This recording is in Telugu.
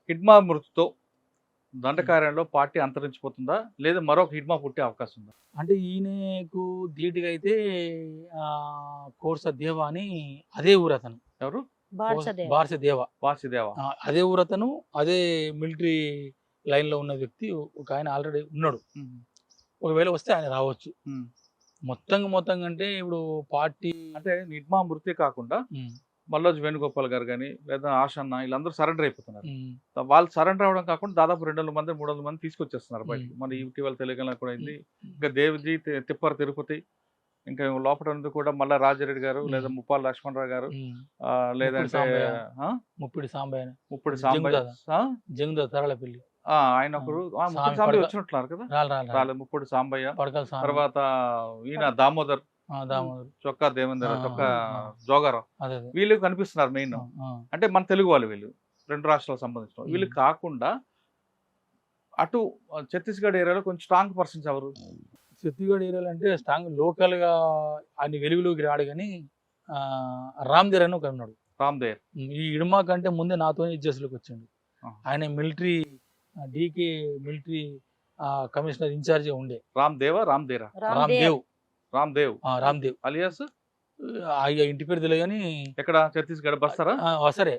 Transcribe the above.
హిడ్మా మృతితో దండకార్యంలో పార్టీ అంతరించిపోతుందా లేదా మరొక హిడ్మా పుట్టే అవకాశం ఉందా? అంటే ఈయనకు ధీటుగా అయితే కోర్స దేవ అని అదే ఊరు అతను. ఎవరు? బాడ్సదేవ. బార్స దేవ. వాసుదేవ. అదే ఊరు అతను, అదే మిలిటరీ లైన్లో ఉన్న వ్యక్తి ఒక ఆయన ఆల్రెడీ ఉన్నాడు. ఉమ్, ఒకవేళ వస్తే ఆయన రావచ్చు. ఉమ్. మొత్తంగా అంటే ఇప్పుడు పార్టీ అంటే హిడ్మా మృతి కాకుండా మల్లోజ్ వేణుగోపాల్ గారు కానీ లేదా ఆశన్న వీళ్ళందరూ సరెండర్ అయిపోతున్నారు. వాళ్ళు సరెండర్ అవ్వడం కాకుండా దాదాపు 200 మంది 300 మంది తీసుకొచ్చేస్తున్నారు బయటికి. మన ఇటీవల తెలంగాణ కూడా అయింది. ఇంకా దేవ్జీ తిప్పర్ తిరుపతి, ఇంకా లోపల ఉంది కూడా మళ్ళా రాజారెడ్డి గారు లేదా ముప్పాల లక్ష్మణరావు గారు, లేదంటే ముప్పిడి సాంబయ్య, ముప్పటి సాంబయ్య, జంగుద తరళపల్లి ఆయన ఒకరు ముప్పటి సాంబయ్య వచ్చినట్టున్నారు కదా. రాలేదు ముప్పటి సాంబయ్య. పడకల తర్వాత ఈయన దామోదర్, చొక్కా దేవేంద్ర, చొక్కా జోగారావు, వీళ్ళు కనిపిస్తున్నారు మెయిన్. అంటే మన తెలుగు వాళ్ళు వీళ్ళు, 2 రాష్ట్రాలకు సంబంధించిన వీళ్ళు కాకుండా అటు ఛత్తీస్గఢ్ ఏరియాలో కొంచెం స్ట్రాంగ్ పర్సన్స్ ఎవరు? ఛత్తీస్గఢ్ ఏరియాలో అంటే స్ట్రాంగ్ లోకల్ గా ఆయన వెలుగులోకి రాడు కానీ రామ్దేర్ అని ఒక ఉన్నాడు. రామ్దేర్ ఈ ఇడుమా కంటే ముందే నాతో ఇజ్జస్లోకి వచ్చిండు. ఆయన మిలిటరీ డీకే మిలిటరీ కమిషనర్ ఇన్ఛార్జ్ ఉండే. రామ్దేవ్ రామ్దేవ్ అలియాస్ ఇంటి పేరు తెలియదు కానీ ఎక్కడ ఛత్తీస్గఢ్ బస్తారా? వసరే